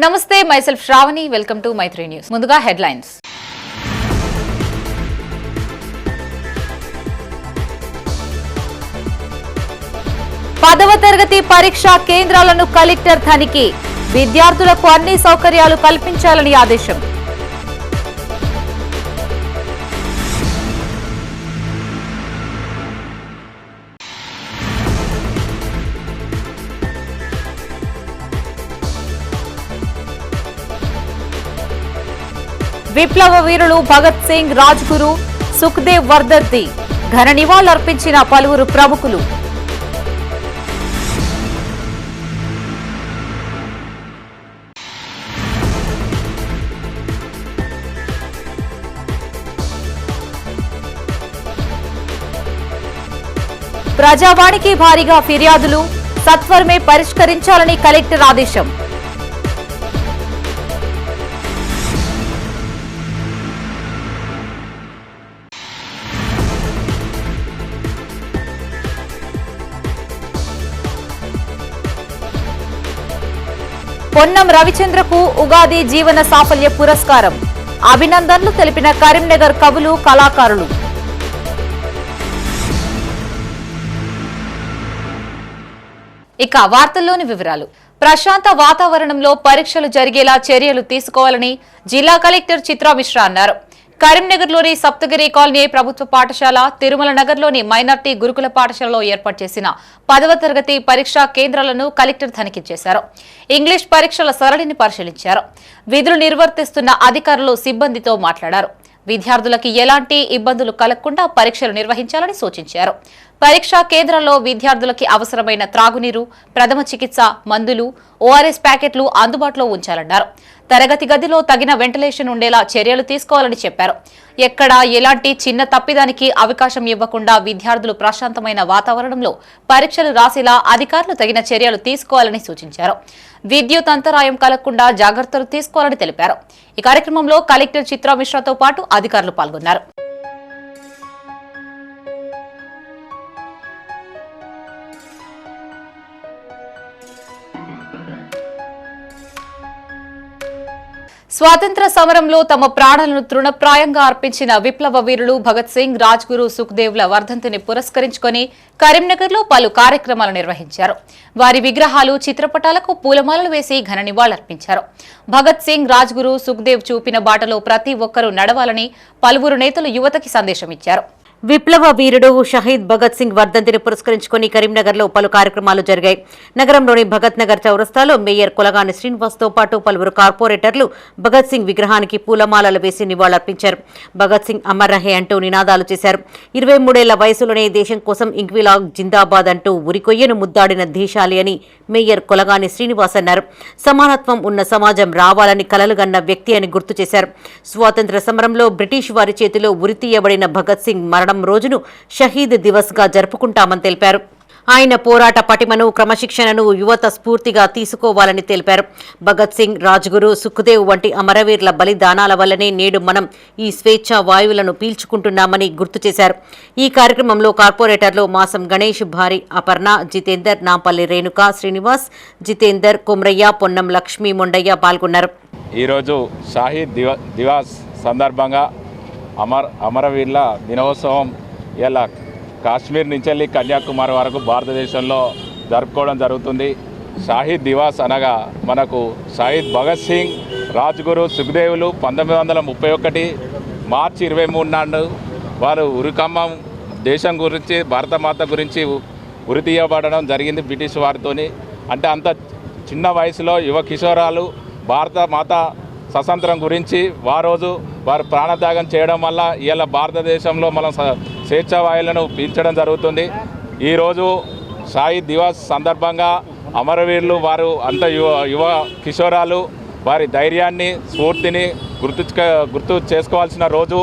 నమస్తే myself Shravani welcome to Maitri news. ముందుగా headlines. పదవ తరగతి పరీక్షా కేంద్రాలను కలెక్టర్ తనిఖీ. విద్యార్థులకు అన్ని సౌకర్యాలు కల్పించాలని ఆదేశం. విప్లవ వీరులు భగత్ సింగ్, రాజ్గురు, సుఖ్దేవ్ వర్ధంతి ఘన నివాళులర్పించిన పలువురు ప్రముఖులు. ప్రజావాణికి భారీగా ఫిర్యాదులు సత్వరమే పరిష్కరించాలని కలెక్టర్ ఆదేశం. పొన్నం రవిచంద్రకు ఉగాది జీవన సాఫల్య పురస్కారం. అభినందనలు తెలిపిన కరీంనగర్ కవులు, కళాకారులు. ఇక వార్తల్లోని వివరాలు. ప్రశాంత వాతావరణంలో పరీక్షలు జరిగేలా చర్యలు తీసుకోవాలని జిల్లా కలెక్టర్ చిత్రా మిశ్రా అన్నారు. కరీంనగర్లోని సప్తగిరి కాలనీ ప్రభుత్వ పాఠశాల, తిరుమల నగర్లోని మైనార్టీ గురుకుల పాఠశాలలో ఏర్పాటు చేసిన 10వ తరగతి పరీక్షా కేంద్రాలను కలెక్టర్ తనిఖీ చేశారు. ఇంగ్లీష్ పరీక్షల సరళిని పరిశీలించారు. విధులు నిర్వర్తిస్తున్న అధికారులు, సిబ్బందితో మాట్లాడారు. విద్యార్థులకు ఎలాంటి ఇబ్బందులు కలగకుండా పరీక్షలు నిర్వహించాలని సూచించారు. పరీక్షా కేంద్రాల్లో విద్యార్థులకి అవసరమైన త్రాగునీరు, ప్రథమ చికిత్స, మందులు, ఓఆర్ఎస్ ప్యాకెట్లు అందుబాటులో ఉంచాలన్నారు. తరగతి గదిలో తగిన వెంటిలేషన్ ఉండేలా చర్యలు తీసుకోవాలని చెప్పారు. ఎక్కడా ఎలాంటి చిన్న తప్పిదానికి అవకాశం ఇవ్వకుండా విద్యార్థులు ప్రశాంతమైన వాతావరణంలో పరీక్షలు రాసేలా అధికారులు తగిన చర్యలు తీసుకోవాలని సూచించారు. విద్యుత్ అంతరాయం కలగకుండా జాగ్రత్తలు తీసుకోవాలని తెలిపారు. ఈ కార్యక్రమంలో కలెక్టర్ చిత్రా మిశ్రాతో పాటు అధికారులు పాల్గొన్నారు. స్వాతంత్ర సమరంలో తమ ప్రాణాలను తృణప్రాయంగా అర్పించిన విప్లవ వీరులు భగత్ సింగ్, రాజ్గురు, సుఖ్దేవ్ల వర్ధంతిని పురస్కరించుకుని కరీంనగర్లో పలు కార్యక్రమాలు నిర్వహించారు. వారి విగ్రహాలు, చిత్రపటాలకు పూలమాలలు వేసి ఘన నివాళులర్పించారు. భగత్ సింగ్, రాజ్గురు, సుఖ్దేవ్ చూపిన బాటలో ప్రతి ఒక్కరూ నడవాలని పలువురు నేతలు యువతకి సందేశం ఇచ్చారు. విప్లవ వీరుడు షహీద్ భగత్ సింగ్ వర్ధంతిని పురస్కరించుకుని కరీంనగర్లో పలు కార్యక్రమాలు జరిగాయి. నగరంలోని భగత్ నగర్ చౌరస్తాలో మేయర్ కొలగాని శ్రీనివాస్తో పాటు పలువురు కార్పొరేటర్లు భగత్ సింగ్ విగ్రహానికి పూలమాలలు వేసి నివాళులర్పించారు. భగత్ సింగ్ అమర్ రహే అంటూ నినాదాలు చేశారు. 23 ఏళ్ల వయసులోనే దేశం కోసం ఇంక్విలాబ్ జిందాబాద్ అంటూ ఉరికొయ్యను ముద్దాడిన దేశాలి అని మేయర్ కొలగాని శ్రీనివాస్ అన్నారు. సమానత్వం ఉన్న సమాజం రావాలని కలలుగన్న వ్యక్తి అని గుర్తు చేశారు. స్వాతంత్ర సమరంలో బ్రిటిష్ వారి చేతిలో ఉరితీయబడిన భగత్ సింగ్ మరణం రోజును షహీద్ దివస్ గా జరుపుకుంటామని తెలిపారు. ఆయన పోరాట పటిమను, క్రమశిక్షణను యువత స్ఫూర్తిగా తీసుకోవాలని తెలిపారు. భగత్ సింగ్, రాజ్గురు, సుఖ్దేవ్ వంటి అమరవీరుల బలిదానాల వల్లనే నేడు మనం ఈ స్వేచ్ఛా వాయువులను పీల్చుకుంటున్నామని గుర్తు చేశారు. ఈ కార్యక్రమంలో కార్పొరేటర్లు మాసం గణేష్, భారీ అపర్ణ, జితేందర్, నాంపల్లి రేణుక, శ్రీనివాస్, జితేందర్, కొమ్రయ్య, పొన్నం లక్ష్మీ మొండయ్య పాల్గొన్నారు. ఈరోజు షహీద్ దివాస్ సందర్భంగా అమరవీరుల దినోత్సవం ఇలా కాశ్మీర్ నుంచి వెళ్ళి కన్యాకుమారి వరకు భారతదేశంలో జరుపుకోవడం జరుగుతుంది. షహీద్ దివాస్ అనగా మనకు షహీద్ భగత్ సింగ్, రాజ్గురు, సుఖ్దేవులు 1931 మార్చి 23 నాడు వారు ఉరికమ్మం దేశం గురించి, భారతమాత గురించి ఉరి తీయబడడం జరిగింది బ్రిటిష్ వారితోని. అంటే అంత చిన్న వయసులో యువ కిషోరాలు భారత మాత స్వతంత్రం గురించి వారు ప్రాణత్యాగం చేయడం వల్ల ఇవాళ భారతదేశంలో మనం స్వేచ్ఛా వాయువులను పీల్చడం జరుగుతుంది. ఈరోజు షహీద్ దివస్ సందర్భంగా అమరవీరులు వారు అంత యువ కిషోరాలు వారి ధైర్యాన్ని, స్ఫూర్తిని గుర్తు చేసుకోవాల్సిన రోజు.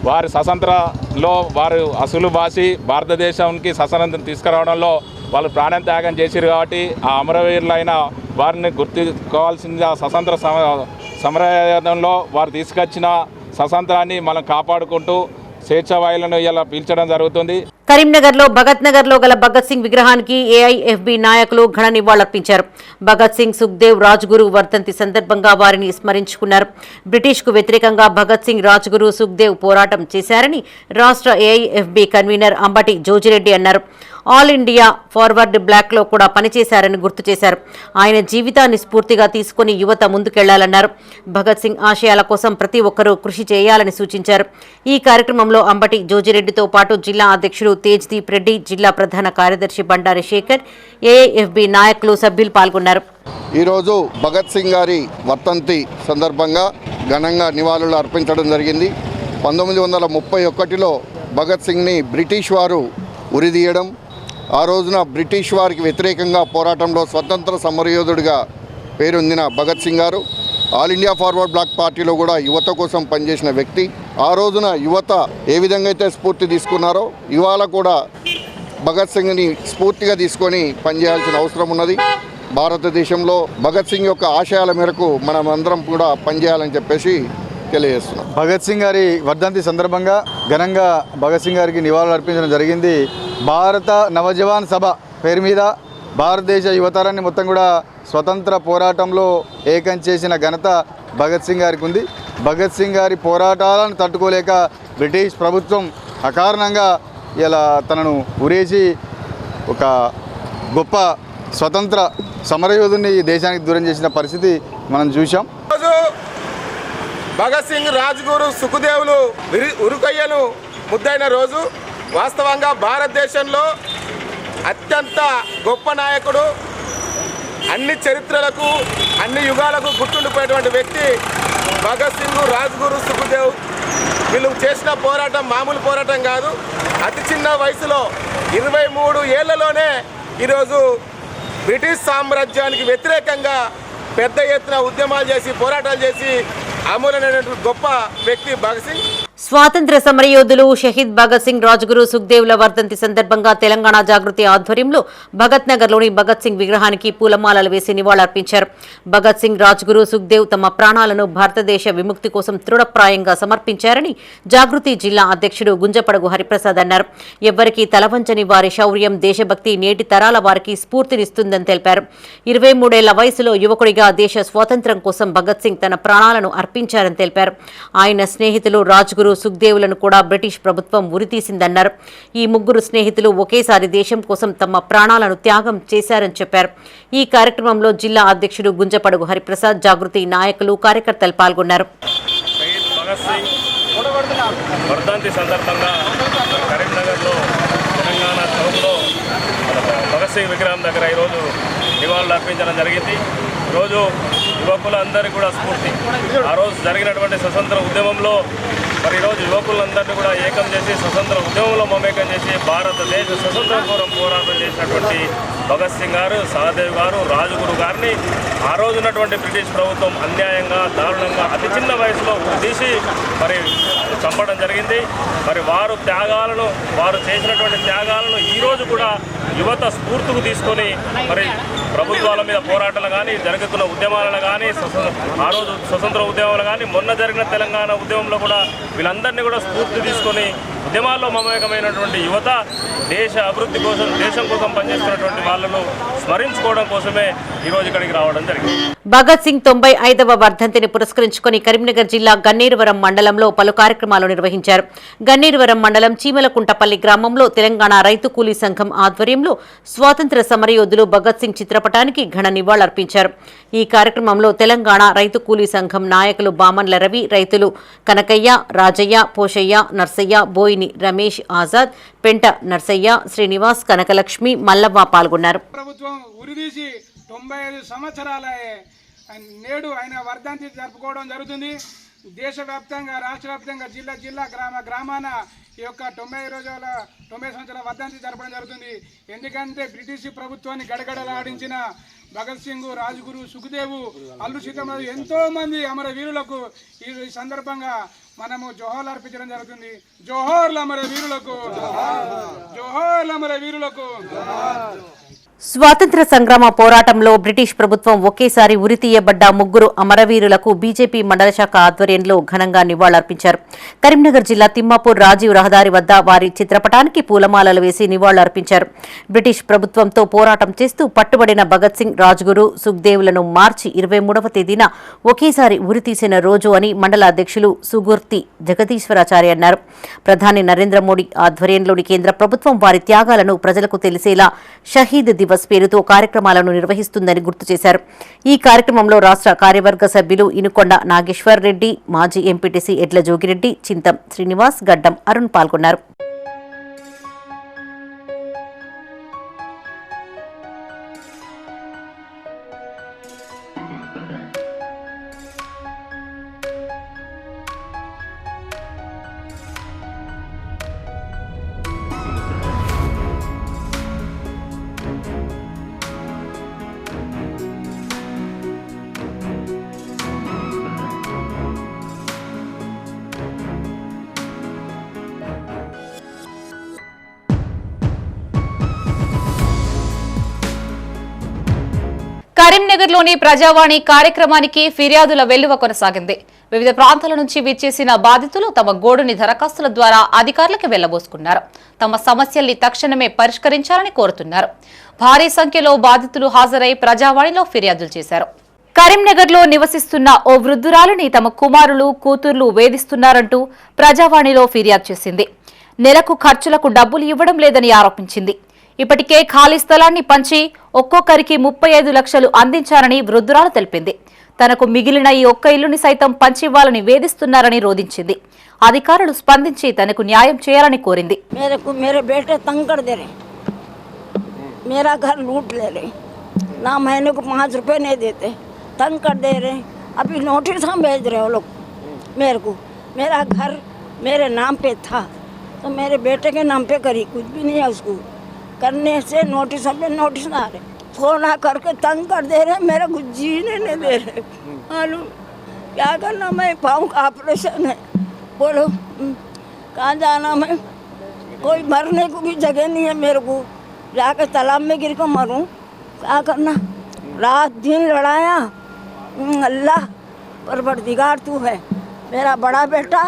వారి స్వతంత్రంలో వారు అసలు బాసి భారతదేశానికి స్వతంత్రం తీసుకురావడంలో వాళ్ళు ప్రాణం త్యాగం చేశారు. కాబట్టి ఆ అమరవీరులైన వారిని గుర్తుకోవాల్సిన స్వతంత్ర సమరయంలో వారు తీసుకొచ్చిన స్వతంత్రాన్ని మనం కాపాడుకుంటూ స్వేచ్ఛా వాయువులను ఇలా పీల్చడం జరుగుతుంది. కరీంనగర్లో భగత్ నగర్లో గల భగత్ సింగ్ విగ్రహానికి ఏఐఎఫ్బి నాయకులు ఘన నివాళులర్పించారు. భగత్ సింగ్, సుఖ్దేవ్, రాజ్గురు వర్ధంతి సందర్భంగా వారిని స్మరించుకున్నారు. బ్రిటిష్కు వ్యతిరేకంగా భగత్ సింగ్, రాజ్గురు, సుఖ్దేవ్ పోరాటం చేశారని రాష్ట్ర ఏఐఎఫ్బి కన్వీనర్ అంబటి జోజిరెడ్డి అన్నారు. ఆల్ ఇండియా ఫార్వర్డ్ బ్లాక్ లో కూడా పనిచేశారని గుర్తు చేశారు. ఆయన జీవితాన్ని స్ఫూర్తిగా తీసుకుని యువత ముందుకెళ్లాలన్నారు. భగత్ సింగ్ ఆశయాల కోసం ప్రతి ఒక్కరూ కృషి చేయాలని సూచించారు. ఈ కార్యక్రమంలో అంబటి జోజిరెడ్డితో పాటు జిల్లా అధ్యక్షుడు తేజ్దీప్ రెడ్డి, జిల్లా ప్రధాన కార్యదర్శి బండారి శేఖర్, ఏఐఎఫ్బి నాయకులు, సభ్యులు పాల్గొన్నారు. ఈరోజు భగత్ సింగ్ గారి వర్ధంతి సందర్భంగా ఘనంగా నివాళులు అర్పించడం జరిగింది. 1931లో భగత్ సింగ్ని బ్రిటిష్ వారు ఉరిదీయడం, ఆ రోజున బ్రిటిష్ వారికి వ్యతిరేకంగా పోరాటంలో స్వతంత్ర సమరయోధుడిగా పేరొందిన భగత్ సింగ్ గారు ఆల్ ఇండియా ఫార్వర్డ్ బ్లాక్ పార్టీలో కూడా యువత కోసం పనిచేసిన వ్యక్తి. ఆ రోజున యువత ఏ విధంగా అయితే స్ఫూర్తి తీసుకున్నారో ఇవాళ కూడా భగత్ సింగ్ని స్ఫూర్తిగా తీసుకొని పనిచేయాల్సిన అవసరం ఉన్నది. భారతదేశంలో భగత్ సింగ్ యొక్క ఆశయాల మేరకు మనం అందరం కూడా పనిచేయాలని చెప్పేసి తెలియజేస్తున్నాం. భగత్ సింగ్ గారి వర్ధంతి సందర్భంగా ఘనంగా భగత్ సింగ్ గారికి నివాళులు అర్పించడం జరిగింది. భారత నవజవాన్ సభ పేరు మీద భారతదేశ యువతరాన్ని మొత్తం కూడా స్వతంత్ర పోరాటంలో ఏకం చేసిన ఘనత భగత్ సింగ్ గారికి ఉంది. భగత్ సింగ్ గారి పోరాటాలను తట్టుకోలేక బ్రిటిష్ ప్రభుత్వం అకారణంగా ఇలా తనను ఉరేసి ఒక గొప్ప స్వతంత్ర సమరయోధుని దేశానికి దూరం చేసిన పరిస్థితి మనం చూసాం. భగత్ సింగ్, రాజ్గురు, సుఖ్దేవులు ఉరుకయ్యను ముద్దైన రోజు. వాస్తవంగా భారతదేశంలో అత్యంత గొప్ప నాయకుడు, అన్ని చరిత్రలకు అన్ని యుగాలకు గుర్తుండిపోయేటువంటి వ్యక్తి భగత్ సింగ్, రాజ్గురు, సుఖ్దేవ్. వీళ్ళు చేసిన పోరాటం మామూలు పోరాటం కాదు. అతి చిన్న వయసులో 23 ఏళ్లలోనే ఈరోజు బ్రిటిష్ సామ్రాజ్యానికి వ్యతిరేకంగా పెద్ద ఎత్తున ఉద్యమాలు చేసి పోరాటాలు చేసి అమూల్యమైనటువంటి గొప్ప వ్యక్తి భగత్ సింగ్. స్వాతంత్ర్య సమరయోధులు షహీద్ భగత్ సింగ్, రాజ్గురు, సుఖ్దేవ్ల వర్ధంతి సందర్భంగా తెలంగాణ జాగృతి ఆధ్వర్యంలో భగత్ నగర్లోని భగత్ సింగ్ విగ్రహానికి పూలమాలలు వేసి నివాళులర్పించారు. భగత్ సింగ్, రాజ్గురు, సుఖ్దేవ్ తమ ప్రాణాలను భారతదేశ విముక్తి కోసం తృఢప్రాయంగా సమర్పించారని జాగృతి జిల్లా అధ్యక్షుడు గుంజపడగు హరిప్రసాద్ అన్నారు. ఎవ్వరికీ తలవంచని వారి శౌర్యం, దేశభక్తి నేటి తరాల వారికి స్ఫూర్తినిస్తుందని తెలిపారు. 23 ఏళ్ల వయసులో యువకుడిగా దేశ స్వాతంత్ర్యం కోసం భగత్ సింగ్ తన ప్రాణాలను అర్పించారని తెలిపారు. ఆయన స్నేహితులు రాజ్గురు, సుఖ్దేవులను కూడా బ్రిటిష్ ప్రభుత్వం ఉరితీసిందన్నారు. ఈ ముగ్గురు స్నేహితులు ఒకేసారి దేశం కోసం తమ ప్రాణాలను త్యాగం చేశారని చెప్పారు. ఈ కార్యక్రమంలో జిల్లా అధ్యక్షుడు గుంజపడగు హరిప్రసాద్, జాగృతి నాయకులు, కార్యకర్తలు పాల్గొన్నారు. వర్ధంతి సందర్భంగా కరీంనగర్లో తెలంగాణ చౌక్లో భగత్ సింగ్ విగ్రహం దగ్గర ఈరోజు నివాళులు అర్పించడం జరిగింది. ఈరోజు యువకులందరికీ కూడా స్ఫూర్తి. ఆ రోజు జరిగినటువంటి స్వతంత్ర ఉద్యమంలో మరి ఈరోజు యువకులందరినీ కూడా ఏకం చేసి స్వతంత్ర ఉద్యమంలో మమేకం చేసి భారతదేశ స్వతంత్ర పోరాటం చేసినటువంటి భగత్ సింగ్ గారు, సహదేవ్ గారు, రాజ్గురు గారిని ఆ రోజు ఉన్నటువంటి బ్రిటిష్ ప్రభుత్వం అన్యాయంగా, దారుణంగా అతి చిన్న వయసులో తీసి మరి చంపడం జరిగింది. మరి వారు చేసినటువంటి త్యాగాలను ఈరోజు కూడా యువత స్ఫూర్తికి తీసుకొని మరి ప్రభుత్వాల మీద పోరాటాలు కానీ, జరుగుతున్న ఉద్యమాలను కానీ, ఆ రోజు స్వతంత్ర ఉద్యమాలు కానీ, మొన్న జరిగిన తెలంగాణ ఉద్యమంలో కూడా వీళ్ళందరినీ కూడా స్ఫూర్తి తీసుకొని ఉద్యమాల్లో మమేకమైనటువంటి యువత దేశ అభివృద్ధి కోసం, దేశం కోసం పనిచేస్తున్నటువంటి వాళ్ళను స్మరించుకోవడం కోసమే ఈరోజు ఇక్కడికి రావడం జరిగింది. భగత్ సింగ్ 95వ వర్ధంతిని పురస్కరించుకుని కరీంనగర్ జిల్లా గన్నేరువరం మండలంలో పలు కార్యక్రమాలు నిర్వహించారు. గన్నేరువరం మండలం చీమలకుంటపల్లి గ్రామంలో తెలంగాణ రైతు కూలీ సంఘం ఆధ్వర్యంలో స్వాతంత్ర్య సమరయోధులు భగత్ సింగ్ చిత్రపటానికి ఘన నివాళులర్పించారు. ఈ కార్యక్రమంలో తెలంగాణ రైతు కూలీ సంఘం నాయకులు బామన్ల రవి, రైతులు కనకయ్య, రాజయ్య, పోషయ్య, నర్సయ్య, బోయిని రమేష్, ఆజాద్, పెంట నర్సయ్య, శ్రీనివాస్, కనకలక్ష్మి, మల్లవ్వ పాల్గొన్నారు. ప్రభుత్వం ఉరిదీసి 95 సంవత్సరాలే నేడు ఆయన వర్ధంతి జరుపుకోవడం జరుగుతుంది. దేశవ్యాప్తంగా, రాష్ట్ర వ్యాప్తంగా, జిల్లా గ్రామాన ఈ యొక్క 90 సంవత్సరాల వర్ధంతి జరపడం జరుగుతుంది. ఎందుకంటే బ్రిటిష్ ప్రభుత్వాన్ని గడగడలాడించిన భగత్ సింగ్, రాజ్గురు, సుఖ్దేవ్, అల్లు సీతారామరాజు ఎంతో మంది అమరవీరులకు ఈ సందర్భంగా మనము జోహార్లు అర్పించడం జరుగుతుంది. జోహార్లు అమరవీరులకు, జోహార్లు అమరవీరులకు. స్వాతంత్ర సంగ్రామ పోరాటంలో బ్రిటిష్ ప్రభుత్వం ఒకేసారి ఉరితీయబడ్డ ముగ్గురు అమరవీరులకు బీజేపీ మండల శాఖ ఆధ్వర్యంలో ఘనంగా నివాళులర్పించారు. కరీంనగర్ జిల్లా తిమ్మాపూర్ రాజీవ్ రహదారి వద్ద వారి చిత్రపటానికి పూలమాలలు వేసి నివాళులర్పించారు. బ్రిటిష్ ప్రభుత్వంతో పోరాటం చేస్తూ పట్టుబడిన భగత్ సింగ్, రాజ్గురు, సుఖ్దేవ్లను మార్చి 23వ తేదీన ఒకేసారి ఉరితీసిన రోజు అని మండల అధ్యక్షులు సుగుర్తి జగదీశ్వరాచార్య అన్నారు. ప్రధాని నరేంద్ర మోడీ ఆధ్వర్యంలోని కేంద్ర ప్రభుత్వం వారి త్యాగాలను ప్రజలకు తెలిసేలా షహీద్ దివస్ పేరుతో కార్యక్రమాలను నిర్వహిస్తుందని గుర్తు చేశారు. ఈ కార్యక్రమంలో రాష్ట్ర కార్యవర్గ సభ్యులు ఇనుకొండ నాగేశ్వర్ రెడ్డి, మాజీ ఎంపీటీసీ ఎడ్ల జోగిరెడ్డి, చింతం శ్రీనివాస్, గడ్డం అరుణ్ పాల్గొన్నారు. కరీంనగర్లోని ప్రజావాణి కార్యక్రమానికి ఫిర్యాదుల వెల్లువ కొనసాగింది. వివిధ ప్రాంతాల నుంచి విచ్చేసిన బాధితులు తమ గోడుని దరఖాస్తుల ద్వారా అధికారులకు వెళ్లబోసుకున్నారు. తమ సమస్యల్ని తక్షణమే పరిష్కరించాలని కోరుతున్నారు. భారీ సంఖ్యలో బాధితులు హాజరై ప్రజావాణిలో ఫిర్యాదులు చేశారు. కరీంనగర్లో నివసిస్తున్న ఓ వృద్ధురాలిని తమ కుమారులు, కూతుర్లు వేధిస్తున్నారంటూ ప్రజావాణిలో ఫిర్యాదు చేసింది. నెలకు ఖర్చులకు డబ్బులు ఇవ్వడం లేదని ఆరోపించింది. ఇప్పటికే ఖాళీ స్థలాన్ని పంచి ఒక్కొక్కరికి 35 లక్షలు అందించారని వృద్ధురాలు తెలిపింది. తనకు మిగిలిన ఈ ఒక్క ఇల్లుని సైతం పంచివ్వాలని వేధిస్తున్నారని రోధించింది. అధికారులు స్పందించి తనకు న్యాయం చేయాలని కోరింది. मेरा घर लूट ले रहे ना, महीने को 5 रुपए नहीं देते, तंग कर दे रहे। अभी नोटिस हम भेज रहे हो लोग मेरे को। मेरा घर मेरे नाम पे था तो मेरे बेटे के नाम पे करी, कुछ भी नहीं है उसको करने से नोटिस पे नोटिस ना आ रहे, फोन आ करके तंग कर दे रहे, मेरा कुछ जीने नहीं दे रहे। मालूम क्या करना, मैं पाँव का ऑपरेशन है, बोलो कहाँ जाना, मैं कोई मरने को भी जगह नहीं है मेरे को, जाकर तालाब में गिर कर मरूं, क्या करना। रात दिन लड़ाया, अल्लाह परवरदिगार तू है। मेरा बड़ा बेटा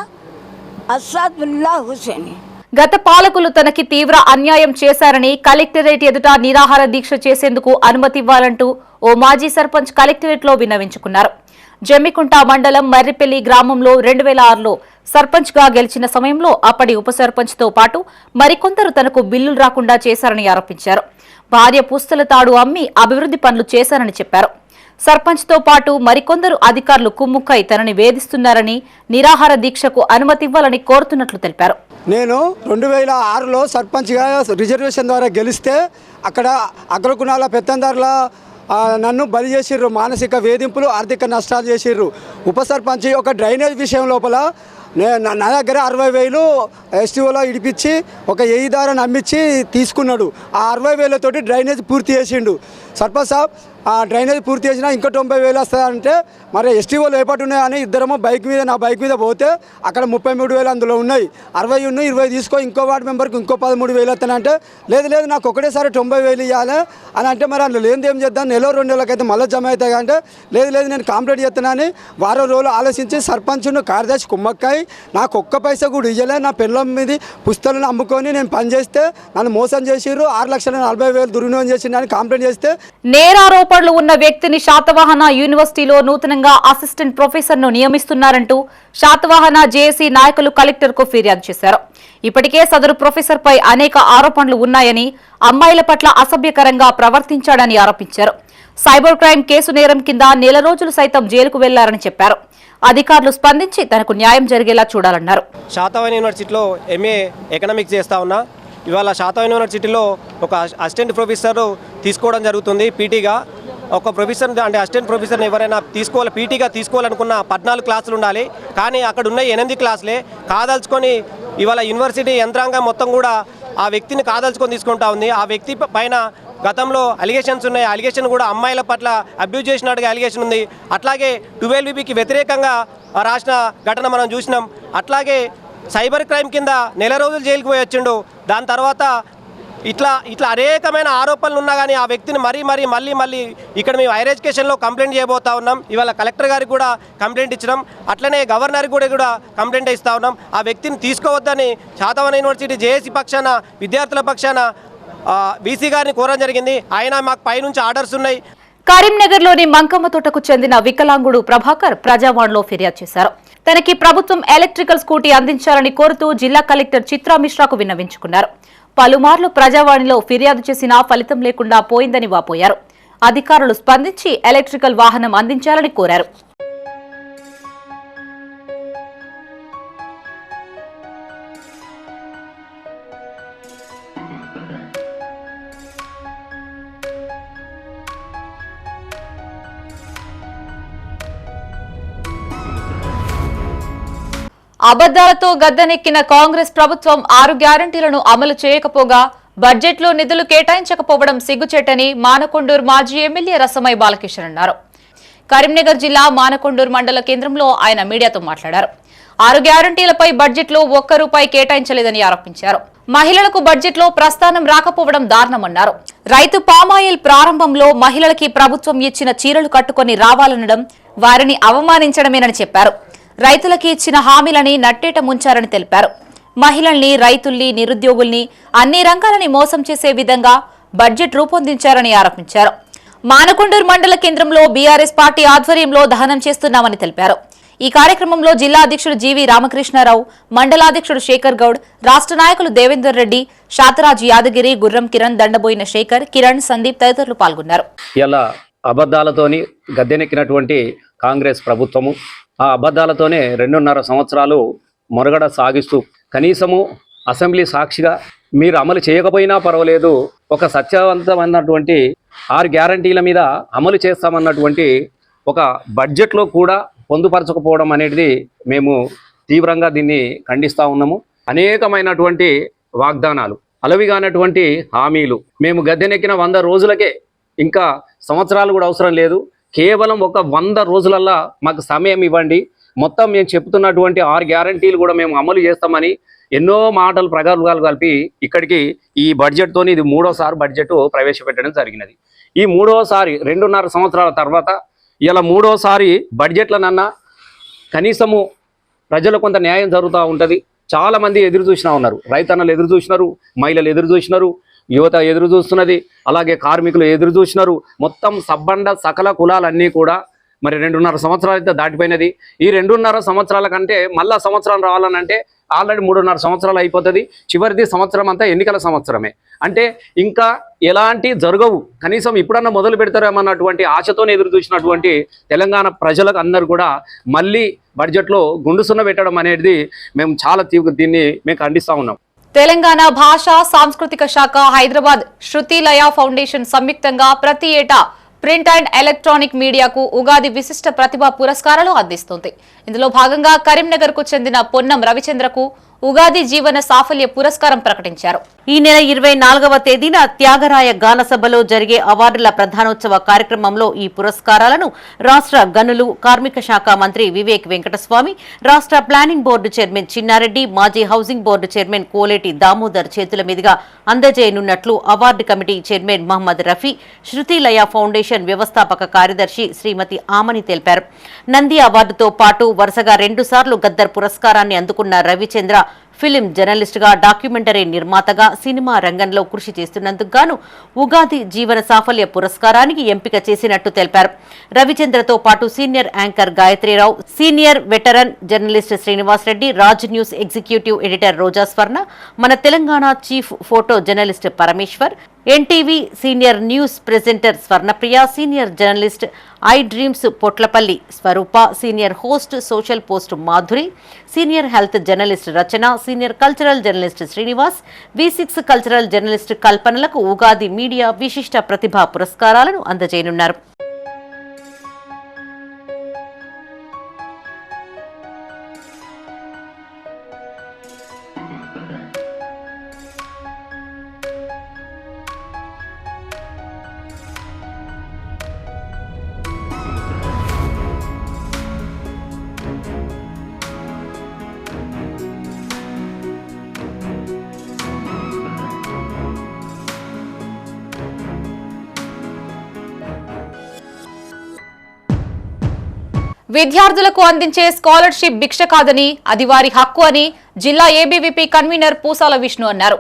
असदुल्ला हुसैनी। గత పాలకులు తనకి తీవ్ర అన్యాయం చేశారని కలెక్టరేట్ ఎదుట నిరాహార దీక్ష చేసేందుకు అనుమతి ఇవ్వాలంటూ ఓ మాజీ సర్పంచ్ కలెక్టరేట్లో విన్నవించుకున్నారు. జమ్మికుంట మండలం మర్రిపల్లి గ్రామంలో 2006లో సర్పంచ్ గా గెలిచిన సమయంలో అప్పటి ఉప సర్పంచ్ తో పాటు మరికొందరు తనకు బిల్లులు రాకుండా చేశారని ఆరోపించారు. భార్య పుస్తల తాడు అమ్మి అభివృద్ధి పనులు చేశారని చెప్పారు. సర్పంచ్ తో పాటు మరికొందరు అధికారులు కుమ్ముక్కై తనని వేధిస్తున్నారని, నిరాహార దీక్షకు అనుమతి ఇవ్వాలని కోరుతున్నట్లు తెలిపారు. నేను 2006లో సర్పంచ్గా రిజర్వేషన్ ద్వారా గెలిస్తే అక్కడ అగ్రకుణాల పెత్తందారుల నన్ను బలి చేసిర్రు, మానసిక వేధింపులు, ఆర్థిక నష్టాలు చేసిర్రు. ఉప సర్పంచ్ ఒక డ్రైనేజ్ విషయం లోపల నా దగ్గర 60,000 ఎస్టీఓలో ఇడిపించి ఒక ఏఈదారని అమ్మించి తీసుకున్నాడు. ఆ 60,000తోటి డ్రైనేజ్ పూర్తి చేసిండు. సర్పంచ్ సాబ్ ఆ డ్రైనేజ్ పూర్తి చేసినా ఇంకా 90,000 వస్తాయంటే మరి ఎస్టీఓలు ఏపాటు ఉన్నాయని ఇద్దరమో నా బైక్ మీద పోతే అక్కడ 33,000 అందులో ఉన్నాయి. 60 ఉన్నాయి, 20 తీసుకో, ఇంకో వార్డు మెంబర్కి ఇంకో 13,000 వస్తానంటే లేదు నాకు ఒకటేసారి 90,000 ఇవ్వాలి అని అంటే మరి అందులో లేనిది ఏం చేద్దాం, నెల 2 నెలలకైతే మళ్ళీ జమ అవుతాయి అంటే లేదు నేను కంప్లీట్ చేస్తానని వారం రోజులు ఆలోచించి సర్పంచ్ను కార్యదర్శి కుమ్మక్కాయి నాకు ఒక్క పైసా కూడా ఇవ్వలే. నా పిల్లల మీద పుస్తకాలను అమ్ముకొని నేను పనిచేస్తే నన్ను మోసం చేసిర్రు, 6,40,000 దుర్వినియోగం చేసిందని కంప్లైంట్ చేస్తే నేరారోపణలు ఉన్న వ్యక్తిని శాతవాహన యూనివర్సిటీలో నూతనంగా అసిస్టెంట్ ప్రొఫెసర్ ను నియమిస్తున్నారంటూ శాతవాహన జేఏసీ నాయకులు కలెక్టర్ కు ఫిర్యాదు చేశారు. ఇప్పటికే సదరు ప్రొఫెసర్ పై అనేక ఆరోపణలు ఉన్నాయని, అమ్మాయిల పట్ల అసభ్యకరంగా ప్రవర్తించాడని ఆరోపించారు. సైబర్ క్రైమ్ కేసు నేరం కింద నెల రోజులు సైతం జైలుకు వెళ్లారని చెప్పారు. అధికారులు స్పందించి తనకు న్యాయం జరిగేలా చూడాలన్నారు. శాతవాహన యూనివర్సిటీలో ఎంఏ ఎకనామిక్స్ చేస్తా ఉన్నా. ఇవాళ శాతవాహన యూనివర్సిటీలో ఒక అసిస్టెంట్ ప్రొఫెసర్ తీసుకోవడం జరుగుతుంది పీటీగా. ఒక ప్రొఫెసర్ అంటే అసిస్టెంట్ ప్రొఫెసర్ని ఎవరైనా పీటీగా తీసుకోవాలనుకున్న 14 క్లాసులు ఉండాలి. కానీ అక్కడ ఉన్న 8 క్లాసులే కాదలుచుకొని ఇవాళ యూనివర్సిటీ యంత్రాంగం మొత్తం కూడా ఆ వ్యక్తిని కాదలుచుకొని తీసుకుంటా ఉంది. ఆ వ్యక్తి పైన గతంలో అలిగేషన్స్ ఉన్నాయి. అలిగేషన్ కూడా అమ్మాయిల పట్ల అబ్యూజ్ చేసినట్టుగా అలిగేషన్ ఉంది. అట్లాగే 12BBకి వ్యతిరేకంగా రాసిన ఘటన మనం చూసినాం. అట్లాగే సైబర్ క్రైమ్ కింద నెల రోజులు జైలుకు పోయి వచ్చిండు. దాని తర్వాత ఇట్లా అనేకమైన ఆరోపణలు ఉన్నా కానీ ఆ వ్యక్తిని మళ్ళీ ఇక్కడ మేము హైయర్ ఎడ్యుకేషన్లో కంప్లైంట్ చేయబోతా ఉన్నాం. ఇవాళ కలెక్టర్ గారికి కూడా కంప్లైంట్ ఇచ్చినాం, అట్లనే గవర్నర్కి కూడా కంప్లైంట్ ఇస్తా ఉన్నాం. ఆ వ్యక్తిని తీసుకోవద్దని శాతవాహన యూనివర్సిటీ జేఏసీ పక్షాన విద్యార్థుల పక్షాన వీసీ గారిని కోరడం జరిగింది. ఆయన మాకు పైనుంచి ఆర్డర్స్ ఉన్నాయి. కరీంనగర్లోని మంకమ్మ తోటకు చెందిన వికలాంగుడు ప్రభాకర్ ప్రజావాణిలో ఫిర్యాదు చేశారు. తనకి ప్రభుత్వం ఎలక్ట్రికల్ స్కూటీ అందించాలని కోరుతూ జిల్లా కలెక్టర్ చిత్రా మిశ్రాకు విన్నవించుకున్నారు. పలుమార్లు ప్రజావాణిలో ఫిర్యాదు చేసినా ఫలితం లేకుండా పోయిందని వాపోయారు. అధికారులు స్పందించి ఎలక్ట్రికల్ వాహనం అందించాలని కోరారు. అబద్దాలతో గద్దెనెక్కిన కాంగ్రెస్ ప్రభుత్వం 6 గ్యారంటీలను అమలు చేయకపోగా బడ్జెట్లో నిధులు కేటాయించకపోవడం సిగ్గుచేటని మానకొండూరు మాజీ ఎమ్మెల్యే రసమై బాలకిషన్ అన్నారు. కరీంనగర్ జిల్లా మానకొండూరు మండల కేంద్రంలో ఆయన మీడియాతో మాట్లాడారు. 6 గ్యారంటీలపై బడ్జెట్లో ₹1 కేటాయించలేదని ఆరోపించారు. మహిళలకు బడ్జెట్లో ప్రస్థానం రాకపోవడం దారుణమన్నారు. రైతు పామాయిల్ ప్రారంభంలో మహిళలకి ప్రభుత్వం ఇచ్చిన చీరలు కట్టుకొని రావాలనడం వారిని అవమానించడమేనని చెప్పారు. రైతులకి ఇచ్చిన హామీలని నట్టేట ముంచారని తెలిపారు. మహిళల్ని, రైతుల్ని, నిరుద్యోగుల్ని, అన్ని రంగాలని మోసం చేసే విధంగా బడ్జెట్ రూపొందించారని ఆరోపించారు. మానకొండూరు మండల కేంద్రంలో బీఆర్ఎస్ పార్టీ ఆధ్వర్యంలో దహనం చేస్తున్నామని తెలిపారు. ఈ కార్యక్రమంలో జిల్లా అధ్యక్షుడు జీవి రామకృష్ణారావు, మండలాధ్యక్షుడు శేఖర్ గౌడ్, రాష్ట్ర నాయకులు దేవేందర్ రెడ్డి, శాతరాజ్ యాదగిరి, గుర్రం కిరణ్, దండబోయిన శేఖర్, కిరణ్, సందీప్ తదితరులు పాల్గొన్నారు. ఇలా అబద్ధాలతోని గద్దెనెక్కినటువంటి కాంగ్రెస్ ప్రభుత్వము ఆ అబద్ధాలతోనే 2.5 సంవత్సరాలు మనుగడ సాగిస్తూ కనీసము అసెంబ్లీ సాక్షిగా మీరు అమలు చేయకపోయినా పర్వాలేదు, ఒక సత్యవంతమైనటువంటి 6 గ్యారంటీల మీద అమలు చేస్తామన్నటువంటి ఒక బడ్జెట్లో కూడా పొందుపరచకపోవడం అనేది మేము తీవ్రంగా దీన్ని ఖండిస్తూ ఉన్నాము. అనేకమైనటువంటి వాగ్దానాలు, అలవిగానటువంటి హామీలు, మేము గద్దెనెక్కిన 100 రోజులకే, ఇంకా సంవత్సరాలు కూడా అవసరం లేదు, కేవలం ఒక 100 రోజులల్లా మాకు సమయం ఇవ్వండి, మొత్తం మేము చెప్తున్నటువంటి 6 గ్యారంటీలు కూడా మేము అమలు చేస్తామని ఎన్నో మాటలు ప్రగల్భాలు కలిపి ఇక్కడికి ఈ బడ్జెట్తోని ఇది 3వ బడ్జెట్ ప్రవేశపెట్టడం జరిగినది. ఈ 2.5 సంవత్సరాల తర్వాత ఇలా 3వ బడ్జెట్లనన్నా కనీసము ప్రజలకు కొంత న్యాయం జరుగుతూ ఉంటుంది. చాలామంది ఎదురు చూసినా ఉన్నారు. రైతన్నలు ఎదురు చూసినారు, మహిళలు ఎదురు చూసినారు, యువత ఎదురు చూస్తున్నది, అలాగే కార్మికులు ఎదురు చూసినారు. మొత్తం సబ్బండ సకల కులాలన్నీ కూడా మరి 2.5 సంవత్సరాలు అయితే దాటిపోయినది. ఈ 2.5 సంవత్సరాల కంటే మళ్ళా సంవత్సరం రావాలనంటే ఆల్రెడీ 3.5 సంవత్సరాలు అయిపోతుంది. చివరిది సంవత్సరం అంతా ఎన్నికల సంవత్సరమే. అంటే ఇంకా ఎలాంటి జరగవు, కనీసం ఇప్పుడన్నా మొదలు పెడతారేమన్నటువంటి ఆశతోనే ఎదురు చూసినటువంటి తెలంగాణ ప్రజలకు అందరూ కూడా మళ్ళీ బడ్జెట్లో గుండుసున్న పెట్టడం అనేది మేము చాలా దీన్ని మేము ఖండిస్తూ ఉన్నాం. తెలంగాణ భాషా సాంస్కృతిక శాఖ, హైదరాబాద్ శృతి లయ ఫౌండేషన్ సంయుక్తంగా ప్రతి ఏటా ప్రింట్ అండ్ ఎలక్ట్రానిక్ మీడియాకు ఉగాది విశిష్ట ప్రతిభా పురస్కారాలు అందిస్తుంది. ఇందులో భాగంగా కరీంనగర్ కు చెందిన పొన్నం రవిచంద్రకు ఉగాది జీవన సాఫల్య పురస్కారం ప్రకటించారు. ఈ నెల 24వ తేదీన త్యాగరాయ గాన సభలో జరిగే అవార్డుల ప్రధానోత్సవ కార్యక్రమంలో ఈ పురస్కారాలను రాష్ట్ర గనులు, కార్మిక శాఖ మంత్రి వివేక్ వెంకటస్వామి, రాష్ట్ర ప్లానింగ్ బోర్డు చైర్మన్ చిన్నారెడ్డి, మాజీ housing board chairman Koleti Damodar చేతుల మీదుగా అందజేయనున్నట్లు award committee chairman Mohammed Rafi, Shruti Laya foundation వ్యవస్థాపక కార్యదర్శి శ్రీమతి ఆమని తెలిపారు. నంది అవార్డుతో పాటు వరుసగా 2 సార్లు గద్దర్ పురస్కారాన్ని అందుకున్న రవిచంద్ర ఫిలిం జర్నలిస్టుగా, డాక్యుమెంటరీ నిర్మాతగా సినిమా రంగంలో కృషి చేస్తున్నందుకు గాను ఉగాది జీవన సాఫల్య పురస్కారానికి ఎంపిక చేసినట్టు తెలిపారు. రవిచంద్రతో పాటు senior anchor Gayatri Rao, senior veteran journalist Srinivas Reddy, Raj news executive editor Roja Swarna, మన Telangana chief photo journalist Parameshwar, NTV senior news presenter Swarnapriya, senior journalist I dreams Potlapalli Swarupa, senior host social post Madhuri, senior health journalist Rachana, senior cultural journalist Srinivas, V6 cultural journalist కల్పనలకు Ugadi media విశిష్ట ప్రతిభా పురస్కారాలను అందజేయనున్నారు. విద్యార్థులకు అందించే scholarship భిక్ష కాదని అది వారి హక్కు అని జిల్లా ఏబీవీపీ కన్వీనర్ పూసాల విష్ణు అన్నారు.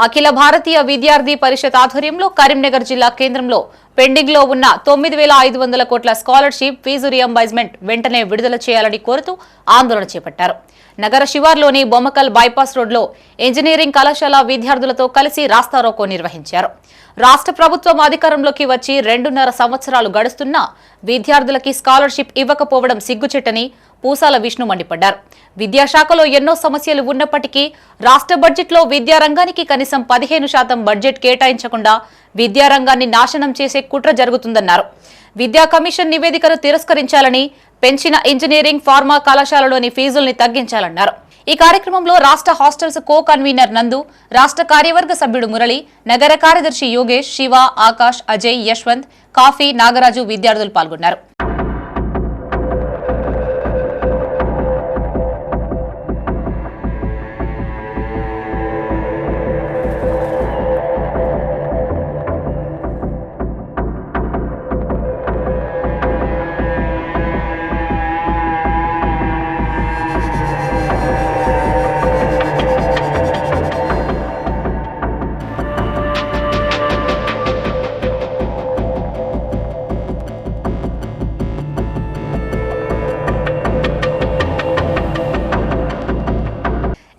అఖిల భారతీయ విద్యార్థి పరిషత్ ఆధ్వర్యంలో కరీంనగర్ జిల్లా కేంద్రంలో పెండింగ్ లో ఉన్న 9,500 కోట్ల స్కాలర్షిప్ ఫీజు రియంబర్స్మెంట్ వెంటనే విడుదల చేయాలని కోరుతూ ఆందోళన చేపట్టారు. నగర శివార్లోని బొమ్మకల్ బైపాస్ రోడ్లో ఇంజనీరింగ్ కళాశాల విద్యార్థులతో కలిసి రాస్తారోకో నిర్వహించారు. రాష్ట్ర ప్రభుత్వం అధికారంలోకి వచ్చి 2.5 సంవత్సరాలు గడుస్తున్నా విద్యార్థులకి స్కాలర్షిప్ ఇవ్వకపోవడం సిగ్గుచెట్టని పూసాల విష్ణు మండిపడ్డారు. విద్యాశాఖలో ఎన్నో సమస్యలు ఉన్నప్పటికీ రాష్ట్ర బడ్జెట్లో విద్యారంగానికి కనీసం 15% బడ్జెట్ కేటాయించకుండా విద్యారంగాన్ని నాశనం చేసే కుట్ర జరుగుతుందన్నారు. విద్యా కమిషన్ నివేదికను తిరస్కరించాలని, పెంచిన ఇంజనీరింగ్, ఫార్మా కళాశాలలోని ఫీజుల్ని తగ్గించాలన్నారు. ఈ కార్యక్రమంలో రాష్ట్ర హాస్టల్స్ కో కన్వీనర్ నందు, రాష్ట్ర కార్యవర్గ సభ్యుడు మురళి, నగర కార్యదర్శి యోగేష్, శివ, ఆకాష్, అజయ్, యశ్వంత్, కాఫీ, నాగరాజు విద్యార్థులు పాల్గొన్నారు.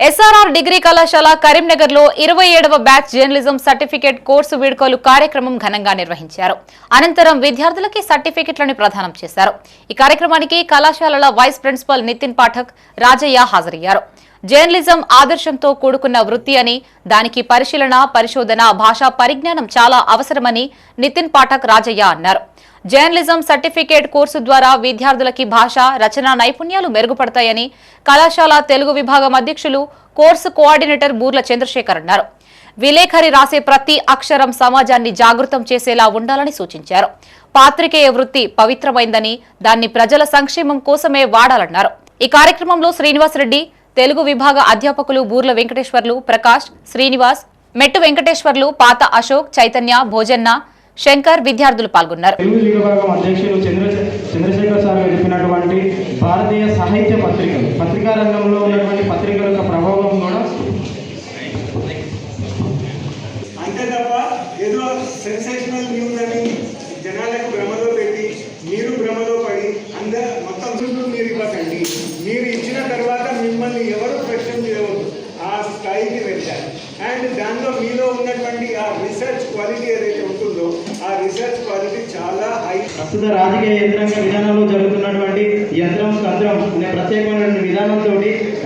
ఎస్ఆర్ఆర్ డిగ్రీ కళాశాల కరీంనగర్ లో 27వ బ్యాచ్ జర్నలిజం సర్టిఫికేట్ కోర్సు వీడ్కోలు కార్యక్రమం ఘనంగా నిర్వహించారు. అనంతరం విద్యార్థులకి సర్టిఫికెట్లను ప్రదానం చేశారు. ఈ కార్యక్రమానికి కళాశాలల వైస్ ప్రిన్సిపల్ నితిన్ పాఠక్, రాజయ్య హాజరయ్యారు. జర్నలిజం ఆదర్శంతో కూడుకున్న వృత్తి అని, దానికి పరిశీలన, పరిశోధన, భాషా పరిజ్ఞానం చాలా అవసరమని నితిన్ పాఠక్, రాజయ్య అన్నారు. జర్నలిజం సర్టిఫికేట్ కోర్సు ద్వారా విద్యార్థులకి భాష, రచనా నైపుణ్యాలు మెరుగుపడతాయని కళాశాల తెలుగు విభాగం అధ్యక్షులు, కోర్సు కోఆర్డినేటర్ బూర్ల చంద్రశేఖర్ అన్నారు. విలేఖరి రాసే ప్రతి అక్షరం సమాజాన్ని జాగృతం చేసేలా ఉండాలని సూచించారు. పాత్రికేయ వృత్తి పవిత్రమైందని, దాన్ని ప్రజల సంక్షేమం కోసమే వాడాలన్నారు. ఈ కార్యక్రమంలో శ్రీనివాస్ రెడ్డి, తెలుగు విభాగ అధ్యాపకులు బూర్ల వెంకటేశ్వర్లు, ప్రకాష్, శ్రీనివాస్, మెట్టు వెంకటేశ్వర్లు, పాత అశోక్, చైతన్య, భోజన్న, శంకర్ విద్యార్థులు పాల్గొన్నారు. తెలుగు విభాగం అధ్యక్షులు చంద్రశేఖర్ సార్ చెప్పినటువంటి భారతీయ సాహిత్య పత్రికలు, పత్రికా రంగంలో ఉన్నటువంటి పత్రికల యొక్క ప్రభావం కూడా అంతే తప్ప ఏదో సెన్సేషనల్ న్యూస్ అని జనాలకు భ్రమలో పెట్టి మీరు భ్రమలో పడి మొత్తం మీరు ఇవ్వకండి. మీరు ఇచ్చిన తర్వాత మిమ్మల్ని ఎవరు ప్రశ్న చేయవద్దు, ఆ స్థాయికి వెళ్ళాలి. అండ్ దాంట్లో మీలో ఉన్నటువంటి ఆ రీసెర్చ్ క్వాలిటీ ఏదైతే ఉంటుందో ఆ రీసెర్చ్ క్వాలిటీ చాలా హై. ప్రస్తుత రాజకీయ యంత్రాంగ విధానంలో జరుగుతున్నటువంటి యంత్రం తంత్రం అనే ప్రత్యేకమైనటువంటి విధానంతో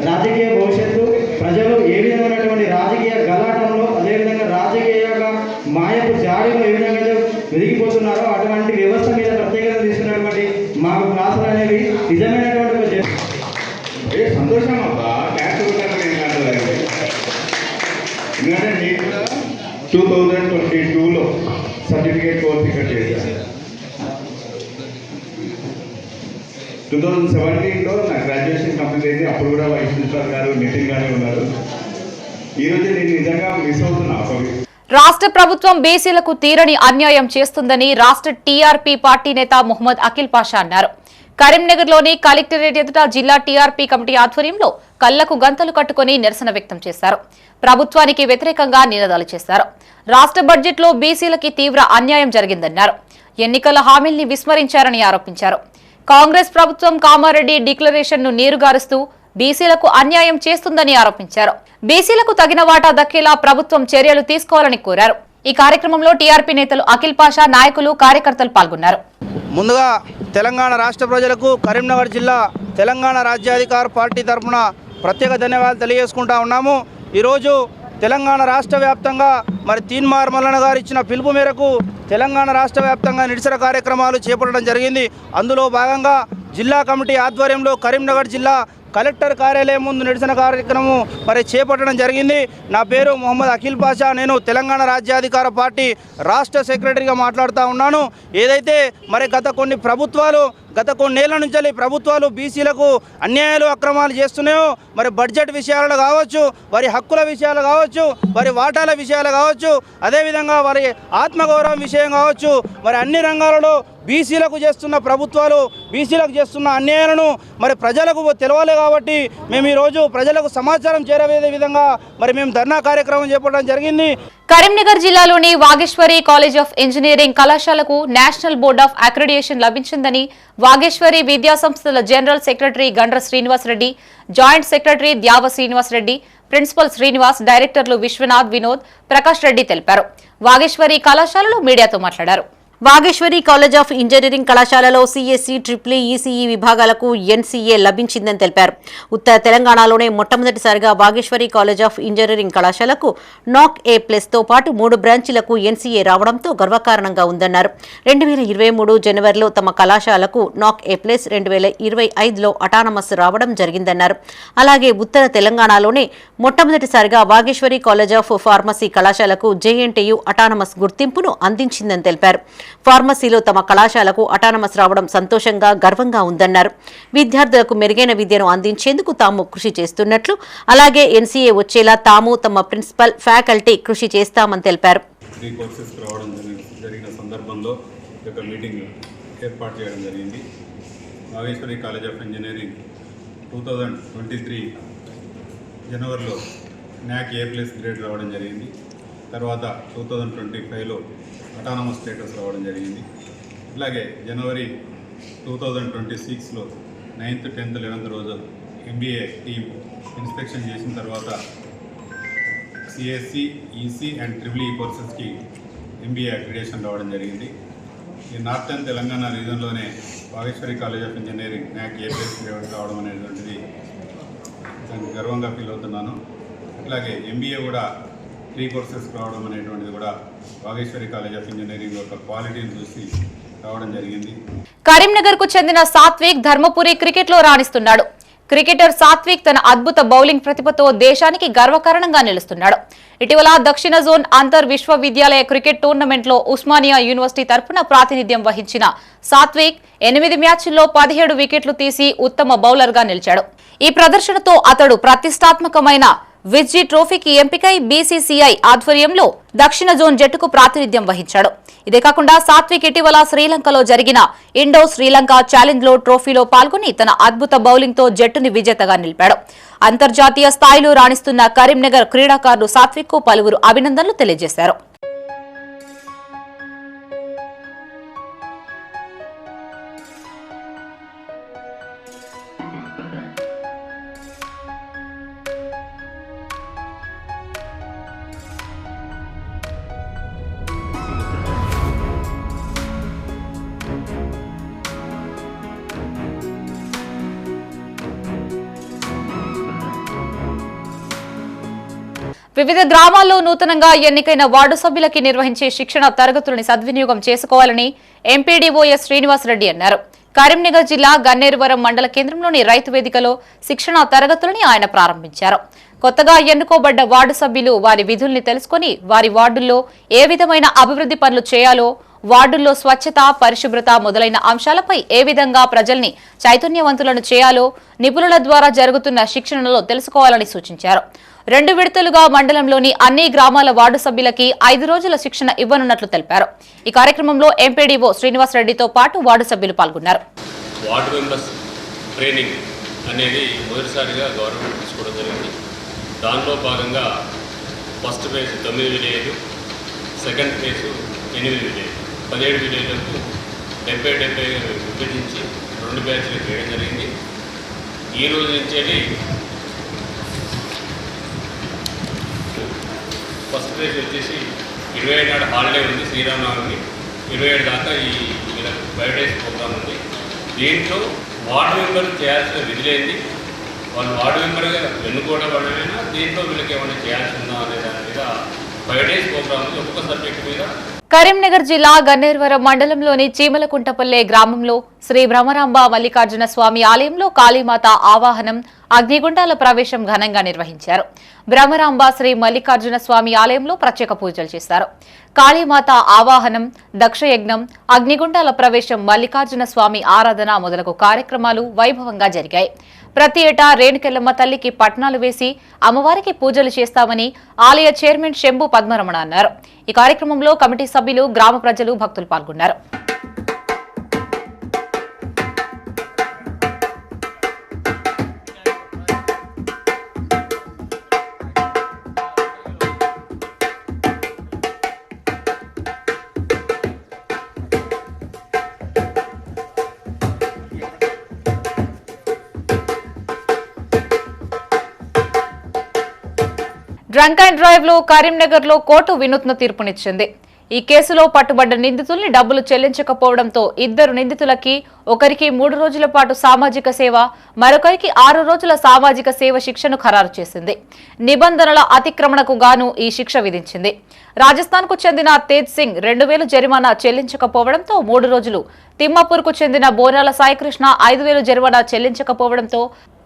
రాజకీయ భవిష్యత్తు, ప్రజలు ఏ విధమైనటువంటి రాజకీయ గలాటంలో, అదేవిధంగా రాజకీయంగా మాయపు జాడిలో ఏ విధంగా వెదిగిపోతున్నారో అటువంటి వ్యవస్థ మీద ప్రత్యేకత తీసుకున్నటువంటి మా క్లాసులు అనేవి నిజమైనటువంటి సంతోషం అబ్బా. ట్యాక్స్ ఎందుకంటే నేను కూడా 2022లో సర్టిఫికేట్ కోర్స్ ఇక్కడ చేశాను. 2017లో నా గ్రాడ్యుయేషన్ కంప్లీట్ అయింది. అప్పుడు కూడా వైస్ ప్రిన్సిపల్ గారు, నితిన్ గారు ఉన్నారు. ఈరోజు నేను నిజంగా మిస్ అవుతున్నా. రాష్ట్ర ప్రభుత్వం బీసీలకు తీరని అన్యాయం చేస్తుందని రాష్ట్ర టీఆర్పీ పార్టీ నేత మొహమ్మద్ అఖిల్ పాషా అన్నారు. కరీంనగర్లోని కలెక్టరేట్ ఎదుట జిల్లా టీఆర్పీ కమిటీ ఆధ్వర్యంలో కళ్లకు గంతలు కట్టుకుని నిరసన వ్యక్తం చేశారు. ప్రభుత్వానికి వ్యతిరేకంగా నినాదాలు చేశారు. రాష్ట్ర బడ్జెట్లో బీసీలకి తీవ్ర అన్యాయం జరిగిందన్నారు. ఎన్నికల హామీల్ని విస్మరించారని ఆరోపించారు. కాంగ్రెస్ ప్రభుత్వం కామారెడ్డి డిక్లరేషన్ను నీరుగారుస్తూ బీసీలకు అన్యాయం చేస్తుందని ఆరోపించారు. బీసీలకు తగిన వాటా దక్కేలా ప్రభుత్వం చర్యలు తీసుకోవాలని కోరారు. ఈ కార్యక్రమంలో టీఆర్పీ నేతలు అఖిల్ పాషా, నాయకులు, కార్యకర్తలు పాల్గొన్నారు. ముందుగా తెలంగాణ రాష్ట్ర ప్రజలకు కరీంనగర్ జిల్లా తెలంగాణ రాజ్యాధికార పార్టీ తరఫున ప్రత్యేక ధన్యవాదాలు తెలియజేసుకుంటా ఉన్నాము. ఈరోజు తెలంగాణ రాష్ట్ర వ్యాప్తంగా తీన్మార్ మల్లన్న గారు ఇచ్చిన పిలుపు మేరకు తెలంగాణ రాష్ట్ర వ్యాప్తంగా నిరసన కార్యక్రమాలు చేపట్టడం జరిగింది. అందులో భాగంగా జిల్లా కమిటీ ఆధ్వర్యంలో కరీంనగర్ జిల్లా కలెక్టర్ కార్యాలయం ముందు నిరసన కార్యక్రమం చేపట్టడం జరిగింది. నా పేరు మొహమ్మద్ అఖిల్ పాషా. నేను తెలంగాణ రాజ్యాధికార పార్టీ రాష్ట్ర సెక్రటరీగా మాట్లాడుతూ ఉన్నాను. ఏదైతే గత కొన్ని ప్రభుత్వాలు గత కొన్నేళ్ల నుంచి ప్రభుత్వాలు బీసీలకు అన్యాయాలు అక్రమాలు చేస్తున్నాయో మరి బడ్జెట్ విషయాలు కావచ్చు, వారి హక్కుల విషయాలు కావచ్చు, వారి వాటాల విషయాలు కావచ్చు, అదేవిధంగా వారి ఆత్మగౌరవం విషయం కావచ్చు, మరి అన్ని రంగాలలో బీసీలకు చేస్తున్న ప్రభుత్వాలు బీసీలకు చేస్తున్న అన్యాయాలను మరి ప్రజలకు తెలవాలి కాబట్టి మేము ఈరోజు ప్రజలకు సమాచారం చేరవేసే విధంగా మరి మేము ధర్నా కార్యక్రమం చేపట్టడం జరిగింది. కరీంనగర్ జిల్లాలోని వాగేశ్వరి కాలేజ్ ఆఫ్ ఇంజనీరింగ్ కళాశాలకు నేషనల్ బోర్డ్ ఆఫ్ అక్రిడిటేషన్ లభించిందని వాగేశ్వరి విద్యా సంస్థల general secretary Gandra Srinivasa Reddy, joint secretary Dyava Srinivasa Reddy, principal Srinivas, డైరెక్టర్లు విశ్వనాథ్, వినోద్, ప్రకాష్ రెడ్డి తెలిపారు. వాగేశ్వరి కళాశాలలో మీడియాతో మాట్లాడారు. వాగేశ్వరి కాలేజ్ ఆఫ్ ఇంజనీరింగ్ కళాశాలలో సిఎస్సి, ట్రిప్లీ, ఈసీఈ విభాగాలకు ఎన్సీఏ లభించిందని తెలిపారు. ఉత్తర తెలంగాణలోనే మొట్టమొదటిసారిగా వాగేశ్వరి కాలేజ్ ఆఫ్ ఇంజనీరింగ్ కళాశాలకు నాక్ A+తో పాటు 3 బ్రాంచీలకు ఎన్సీఏ రావడంతో గర్వకారణంగా ఉందన్నారు. 2023 జనవరిలో తమ కళాశాలకు నాక్ A+, 2025లో అటానమస్ రావడం జరిగిందన్నారు. అలాగే ఉత్తర తెలంగాణలోనే మొట్టమొదటిసారిగా వాగేశ్వరి కాలేజ్ ఆఫ్ ఫార్మసీ కళాశాలకు JNTU అటానమస్ గుర్తింపును అందించిందని తెలిపారు. ఫార్మసీలో తమ కళాశాలకు అటానమస్ రావడం సంతోషంగా, గర్వంగా ఉందన్నారు. విద్యార్థులకు మెరుగైన విద్యను అందించేందుకు తాము కృషి చేస్తున్నట్లు, అలాగే ఎన్సీఏ వచ్చేలా తాము, తమ ప్రిన్సిపల్, ఫ్యాకల్టీ కృషి చేస్తామని తెలిపారు. 3 కోర్సెస్ రావడం జరిగిన సందర్భంలో ఒక మీటింగ్ ఏర్పాటు చేయడం జరిగింది. వాగేశ్వరి కాలేజ్ ఆఫ్ ఇంజనీరింగ్ 2023 జనవరిలో NAC A+ గ్రేడ్ రావడం జరిగింది. తర్వాత 2025లో అటానమస్ స్టేటస్ రావడం జరిగింది. ఇలాగే జనవరి 2026లో 9th, 10th, 11th రోజు MBA టీమ్ ఇన్స్పెక్షన్ చేసిన తర్వాత సిఎస్సి, ఈసీ అండ్ ట్రిపుల్ కోర్సెస్కి MBA అక్రిడేషన్ రావడం జరిగింది. ఈ నార్థన్ తెలంగాణ రీజన్లోనే Vageshwari college of engineering NAC A+ grade రావడం అనేటువంటిది దానికి గర్వంగా ఫీల్ అవుతున్నాను. అట్లాగే MBA కూడా 3 కోర్సెస్ రావడం అనేటువంటిది కూడా వాగేశ్వరి కాలేజ్ ఆఫ్ ఇంజనీరింగ్ యొక్క క్వాలిటీని చూసి రావడం జరిగింది. కరీంనగర్ కు చెందిన సాత్విక్ ధర్మపురి క్రికెట్ లో రాణిస్తున్నాడు. క్రికెటర్ సాత్విక్ తన అద్భుత బౌలింగ్ ప్రతిభతో దేశానికి గర్వకారణంగా నిలుస్తున్నాడు. ఇటీవల దక్షిణ జోన్ అంతర్ విశ్వవిద్యాలయ క్రికెట్ టోర్నమెంట్ లో ఉస్మానియా యూనివర్సిటీ తరఫున ప్రాతినిధ్యం వహించిన సాత్విక్ 8 మ్యాచ్ల్లో 17 వికెట్లు తీసి ఉత్తమ బౌలర్ గా నిలిచాడు. ఈ ప్రదర్శనతో అతడు ప్రతిష్టాత్మకమైన విజ్జీ ట్రోఫీకి ఎంపికై బీసీసీఐ ఆధ్వర్యంలో దక్షిణ జోన్ జట్టుకు ప్రాతినిధ్యం వహించాడు. ఇదే కాకుండా సాత్విక్ ఇటీవల శ్రీలంకలో జరిగిన ఇండో శ్రీలంక ఛాలెంజ్ లో ట్రోఫీలో పాల్గొని తన అద్భుత బౌలింగ్ తో జట్టుని విజేతగా నిలిపాడు. అంతర్జాతీయ స్థాయిలో రాణిస్తున్న కరీంనగర్ క్రీడాకారులు సాత్విక్ కు పలువురు అభినందనలు తెలియజేశారు. వివిధ గ్రామాల్లో నూతనంగా ఎన్నికైన వార్డు సభ్యులకి నిర్వహించే శిక్షణ తరగతులను సద్వినియోగం చేసుకోవాలని ఎంపీడీఓ ఎస్ శ్రీనివాసరెడ్డి అన్నారు. కరీంనగర్ జిల్లా గన్నేరువరం మండల కేంద్రంలోని రైతు వేదికలో శిక్షణ తరగతులని ఆయన ప్రారంభించారు. కొత్తగా ఎన్నుకోబడ్డ వార్డు సభ్యులు వారి విధుల్ని తెలుసుకుని వారి వార్డుల్లో ఏ విధమైన అభివృద్ధి పనులు చేయాలో, వార్డుల్లో స్వచ్ఛత, పరిశుభ్రత మొదలైన అంశాలపై ఏ విధంగా ప్రజల్ని చైతన్యవంతులను చేయాలో నిపుణుల ద్వారా జరుగుతున్న శిక్షణలో తెలుసుకోవాలని సూచించారు. 2 విడతలుగా మండలంలోని అన్ని గ్రామాల వార్డు సభ్యులకి 5 రోజుల శిక్షణ ఇవ్వనున్నట్లు తెలిపారు. ఈ కార్యక్రమంలో ఎంపీడీఓ శ్రీనివాసరెడ్డితో పాటు వార్డు సభ్యులు పాల్గొన్నారు. వార్డు మెంబర్స్ ట్రైనింగ్ అనేది మొదటిసారిగా గవర్నమెంట్ తీసుకోవడం జరిగింది. దానిలో భాగంగా ఫస్ట్ ఫేజ్ 9 విలేజ్లు, సెకండ్ ఫేజ్ 8 విలేజ్లు, 17 విలేజ్లకు 70 విభజించి 2 బ్యాచ్లు చేయడం జరిగింది. ఈ రోజు నుంచి ఫస్ట్ ఫేజ్ వచ్చేసి 27 నాడు హాలిడే ఉంది, శ్రీరామనవమి. 27 దాకా ఈ 5 డేస్ ప్రోగ్రామ్ ఉంది. దీంట్లో వార్డు మెంబర్లు చేయాల్సిన విధులేంది, వాళ్ళు వార్డు మెంబర్గా ఎన్నుకోవడమైనా దీంట్లో వీళ్ళకి ఏమైనా చేయాల్సి ఉందా అనే దాని మీద 5 డేస్ ప్రోగ్రామ్ ఉంది. ఒక్కొక్క సబ్జెక్టు మీద. కరీంనగర్ జిల్లా గన్నేరువరం మండలంలోని చీమలకుంటపల్లె గ్రామంలో శ్రీ భ్రమరాంబ మల్లికార్జున స్వామి ఆలయంలో కాళీమాత ఆవాహనం అగ్నిగుండాల ప్రవేశం ఘనంగా నిర్వహించారు. బ్రహ్మరాంబ శ్రీ మల్లికార్జున స్వామి ఆలయంలో ప్రత్యేక పూజలు చేశారు. కాళీమాత ఆవాహనం, దక్షయజ్ఞం, అగ్నిగుండాల ప్రవేశం, మల్లికార్జున స్వామి ఆరాధన మొదలగు కార్యక్రమాలు వైభవంగా జరిగాయి. ప్రతి ఏటా రేణుకెల్లమ్మ తల్లికి పట్నాలు వేసి అమ్మవారికి పూజలు చేస్తామని ఆలయ చైర్మన్ శంభు పద్మరమణ అన్నారు. ఈ కార్యక్రమంలో కమిటీ సభ్యులు, గ్రామ ప్రజలు, భక్తులు పాల్గొన్నారు. డ్రంక్ అండ్ డ్రైవ్ లో కరీంనగర్ లో కోర్టు వినూత్న తీర్పునిచ్చింది. ఈ కేసులో పట్టుబడ్డ నిందితుల్ని డబ్బులు చెల్లించకపోవడంతో ఇద్దరు నిందితులకి ఒకరికి 3 రోజుల పాటు సామాజిక సేవ, మరొకరికి 6 రోజుల సామాజిక సేవ శిక్షను ఖరారు చేసింది. నిబంధనల అతిక్రమణకు గాను ఈ శిక్ష విధించింది. రాజస్థాన్ కు చెందిన తేజ్ సింగ్ 2000 జరిమానా చెల్లించకపోవడంతో 3 రోజులు, తిమ్మాపూర్ కు చెందిన బోనాల సాయికృష్ణ 5000 జరిమానా చెల్లించకపోవడంతో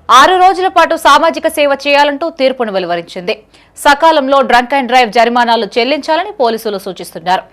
6 రోజుల పాటు సామాజిక సేవ చేయాలంటూ తీర్పును వెలువరించింది. సకాలంలో డ్రంక్ అండ్ డ్రైవ్ జరిమానాలు చెల్లించాలని పోలీసులు సూచిస్తున్నారు.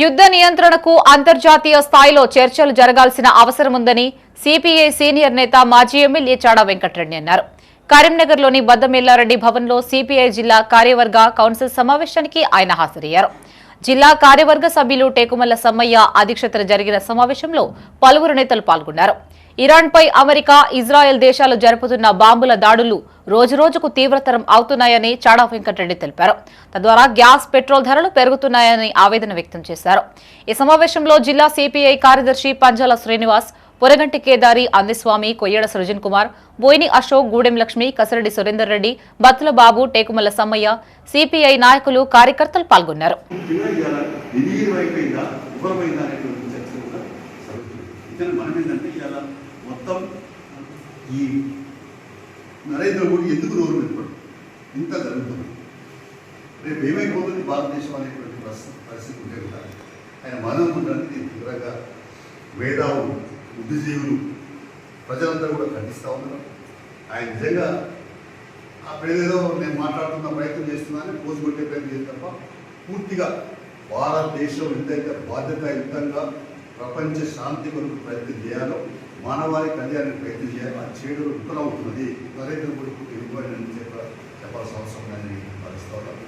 యుద్ధ నియంత్రణకు అంతర్జాతీయ స్థాయిలో చర్చలు జరగాల్సిన అవసరముందని సిపిఐ సీనియర్ నేత, మాజీ ఎమ్మెల్యే చాడా వెంకటరెడ్డి అన్నారు. కరీంనగర్లోని బద్దమెల్లారెడ్డి భవన్లో సిపిఐ జిల్లా కార్యవర్గ కౌన్సిల్ సమావేశానికి ఆయన హాజరయ్యారు. జిల్లా కార్యవర్గ సభ్యులు టేకుమల్ల సమ్మయ్య అధ్యక్షతన జరిగిన సమావేశంలో పలువురు నేతలు పాల్గొన్నారు. ఇరాన్పై అమెరికా, ఇజ్రాయెల్ దేశాలు జరుపుతున్న బాంబుల దాడులు రోజురోజుకు తీవ్రతరం అవుతున్నాయని చాడా వెంకటరెడ్డి తెలిపారు. తద్వారా గ్యాస్, పెట్రోల్ ధరలు పెరుగుతున్నాయని ఆవేదన వ్యక్తం చేశారు. ఈ సమావేశంలో జిల్లా సిపిఐ కార్యదర్శి పంజాల శ్రీనివాస్, పొరగంటి కేదారి, అందిస్వామి, కొయ్యడ సృజన్ కుమార్, బోయిని అశోక్, గూడెం లక్ష్మి, కసరెడ్డి సురేందర్ రెడ్డి, బత్తుల బాబు, టేకుమల్ల సమ్మయ్య, సిపిఐ నాయకులు, కార్యకర్తలు పాల్గొన్నారు. మొత్తం ఈ నరేంద్ర మోడీ ఎందుకు నోరు పెట్టుకోండి, ఇంత జరుగుతుంది, రేపు ఏమైపోతుంది భారతదేశం అనేటువంటి పరిస్థితి ఉంటే కూడా ఆయన మనం ఉండడానికి నేను తీవ్రంగా మేధావులు, బుద్ధిజీవులు, ప్రజలంతా కూడా ఖండిస్తూ ఉన్నారు. ఆయన నిజంగా అప్పుడేదో నేను మాట్లాడుతున్న ప్రయత్నం చేస్తున్నానని పోజు కొట్టే ప్రయత్నం చేస్తే తప్ప పూర్తిగా భారతదేశం ఎంతైతే బాధ్యతాయుతంగా ప్రపంచ శాంతి కొరకు ప్రయత్నం చేయాలో, మానవాళి కళ్యాణానికి ప్రయత్నం చేయాలో, ఆ చేయడం విఫలమవుతున్నది. నరేంద్ర మోడీకి చెప్పాల్సిన అవసరం ఉందని భావిస్తా ఉన్నాను.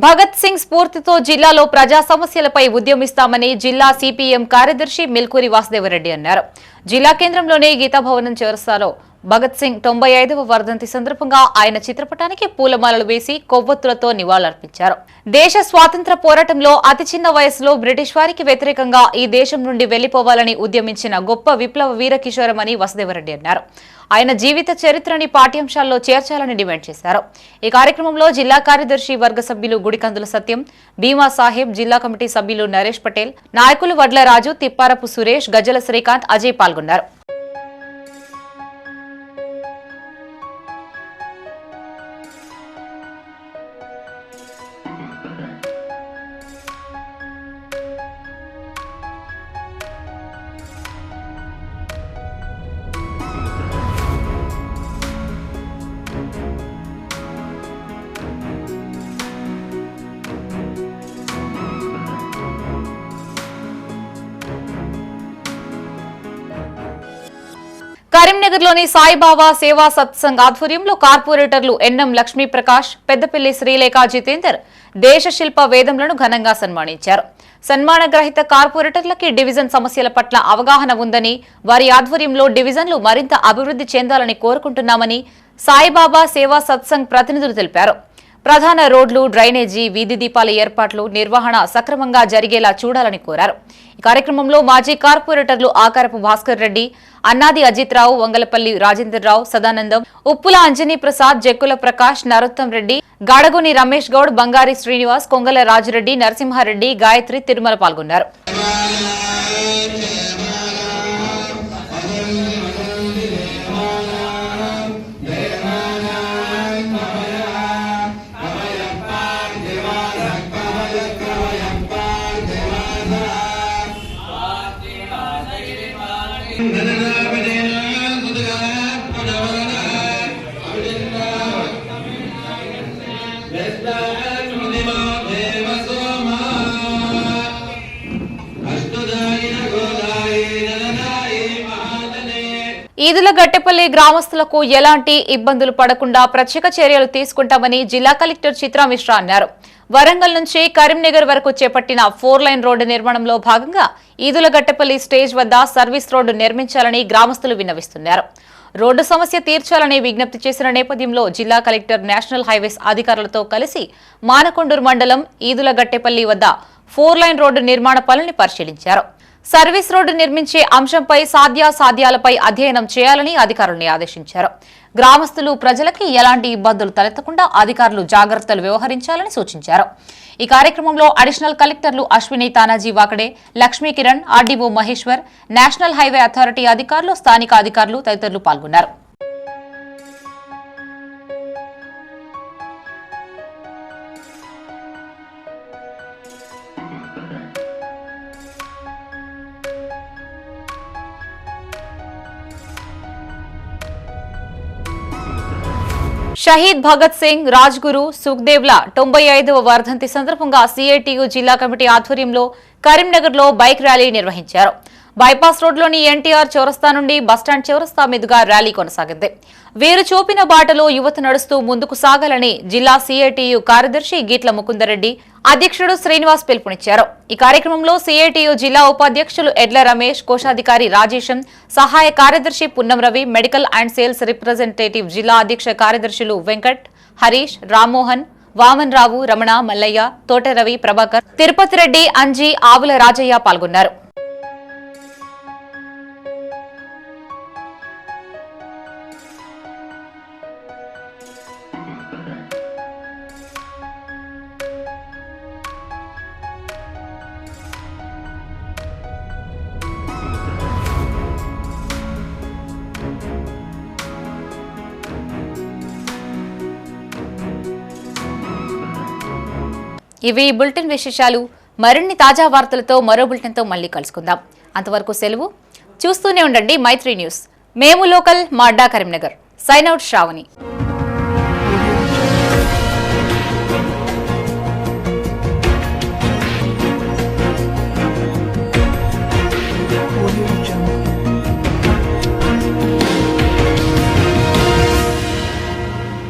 భగత్ సింగ్ స్ఫూర్తితో జిల్లాలో ప్రజా సమస్యలపై ఉద్యమిస్తామని జిల్లా సిపిఎం కార్యదర్శి మిల్కూరి వాసుదేవరెడ్డి అన్నారు. జిల్లా కేంద్రంలోని గీతాభవనం చౌరస్తాలో భగత్ సింగ్ 95వ వర్ధంతి సందర్భంగా ఆయన చిత్రపటానికి పూలమాలలు వేసి కొవ్వొత్తులతో నివాళులర్పించారు. దేశ స్వాతంత్ర పోరాటంలో అతి చిన్న వయసులో బ్రిటిష్ వారికి వ్యతిరేకంగా ఈ దేశం నుండి వెళ్లిపోవాలని ఉద్యమించిన గొప్ప విప్లవ వీరకిషోరమని వాసుదేవరెడ్డి అన్నారు. ఆయన జీవిత చరిత్రని పాఠ్యాంశాల్లో చేర్చాలని డిమాండ్ చేశారు. ఈ కార్యక్రమంలో జిల్లా కార్యదర్శి వర్గ సభ్యులు గుడికందుల సత్యం, భీమా సాహెబ్, జిల్లా కమిటీ సభ్యులు నరేష్ పటేల్, నాయకులు వడ్లరాజు, తిప్పారపు సురేష్, గజ్జల శ్రీకాంత్, అజయ్ పాల్గొన్నారు. కరీంనగర్లోని సాయిబాబా సేవా సత్సంగ్ ఆధ్వర్యంలో కార్పొరేటర్లు ఎన్ఎం లక్ష్మీప్రకాష్, పెద్దపల్లి శ్రీలేఖ జితేందర్ దేశ శిల్ప వేదంలను ఘనంగా సన్మానించారు. సన్మాన గ్రహీత కార్పొరేటర్లకి డివిజన్ సమస్యల పట్ల అవగాహన ఉందని, వారి ఆధ్వర్యంలో డివిజన్లు మరింత అభివృద్ధి చెందాలని కోరుకుంటున్నామని సాయిబాబా సేవా సత్సంగ్ ప్రతినిధులు తెలిపారు. ప్రధాన రోడ్లు, డ్రైనేజీ, వీధి దీపాల ఏర్పాట్లు, నిర్వహణ సక్రమంగా జరిగేలా చూడాలని కోరారు. ఈ కార్యక్రమంలో మాజీ కార్పొరేటర్లు ఆకారపు భాస్కర్ రెడ్డి, అన్నాది అజిత్ రావు, వంగలపల్లి రాజేంద్రరావు, సదానందం, ఉప్పుల అంజనీ ప్రసాద్, జక్కుల ప్రకాష్, నరోత్తం రెడ్డి, గాడగోని రమేష్ గౌడ్, బంగారి శ్రీనివాస్, కొంగల రాజురెడ్డి, నరసింహారెడ్డి, గాయత్రి, తిరుమల పాల్గొన్నారు. ఈదులగట్టెపల్లి గ్రామస్తులకు ఎలాంటి ఇబ్బందులు పడకుండా ప్రత్యేక చర్యలు తీసుకుంటామని జిల్లా కలెక్టర్ చిత్రా మిశ్రా అన్నారు. వరంగల్ నుంచి కరీంనగర్ వరకు చేపట్టిన 4 లైన్ రోడ్డు నిర్మాణంలో భాగంగా ఈదులగట్టెపల్లి స్టేజ్ వద్ద సర్వీస్ రోడ్డు నిర్మించాలని గ్రామస్తులు విన్నవిస్తున్నారు. రోడ్డు సమస్య తీర్చాలని విజ్ఞప్తి చేసిన నేపథ్యంలో జిల్లా కలెక్టర్ నేషనల్ హైవేస్ అధికారులతో కలిసి మానకొండూరు మండలం ఈదులగట్టెపల్లి వద్ద 4 లైన్ రోడ్డు నిర్మాణ పనుల్ని పరిశీలించారు. సర్వీస్ రోడ్డు నిర్మించే అంశంపై సాధ్యాసాధ్యాలపై అధ్యయనం చేయాలని అధికారుల్ని ఆదేశించారు. గ్రామస్తులు, ప్రజలకి ఎలాంటి ఇబ్బందులు తలెత్తకుండా అధికారులు జాగ్రత్తలు వ్యవహరించాలని సూచించారు. ఈ కార్యక్రమంలో అడిషనల్ కలెక్టర్లు Ashwini Tanaji Wakade, Lakshmi Kiran, RDO Maheshwar, national highway authority అధికారులు, స్థానిక అధికారులు తదితరులు పాల్గొన్నారు. షహీద్ భగత్ సింగ్, రాజ్గురు, సుఖ్దేవ్ల 95వ వర్ధంతి సందర్భంగా సిఐటియు జిల్లా కమిటీ ఆధ్వర్యంలో కరీంనగర్లో బైక్ ర్యాలీ నిర్వహించారు. బైపాస్ రోడ్లోని ఎన్టీఆర్ చౌరస్తా నుండి బస్టాండ్ చౌరస్తా మీదుగా ర్యాలీ కొనసాగింది. వీరు చూపిన బాటలో యువత నడుస్తూ ముందుకు సాగాలని జిల్లా సిఐటియు కార్యదర్శి గీట్ల ముకుందరెడ్డి, అధ్యక్షుడు శ్రీనివాస్ పిలుపునిచ్చారు. ఈ కార్యక్రమంలో సిఐటియు జిల్లా ఉపాధ్యక్షులు ఎడ్ల రమేష్, కోశాధికారి రాజేశం, సహాయ కార్యదర్శి Punnam Ravi, medical and sales representative జిల్లా అధ్యక్ష కార్యదర్శులు వెంకట్, హరీష్, రామ్మోహన్, వామన్ రావు, రమణ, మల్లయ్య, తోట రవి, ప్రభాకర్, తిరుపతి రెడ్డి, అంజీ, ఆవుల రాజయ్య పాల్గొన్నారు. ఇవి బులెటిన్ విశేషాలు. మరిన్ని తాజా వార్తలతో మరో బులెటిన్తో మళ్ళీ కలుసుకుందాం. అంతవరకు సెలవు. చూస్తూనే ఉండండి మైత్రి న్యూస్. మేము లోకల్, మా అడ్డా కరీంనగర్. Sign out Shravani.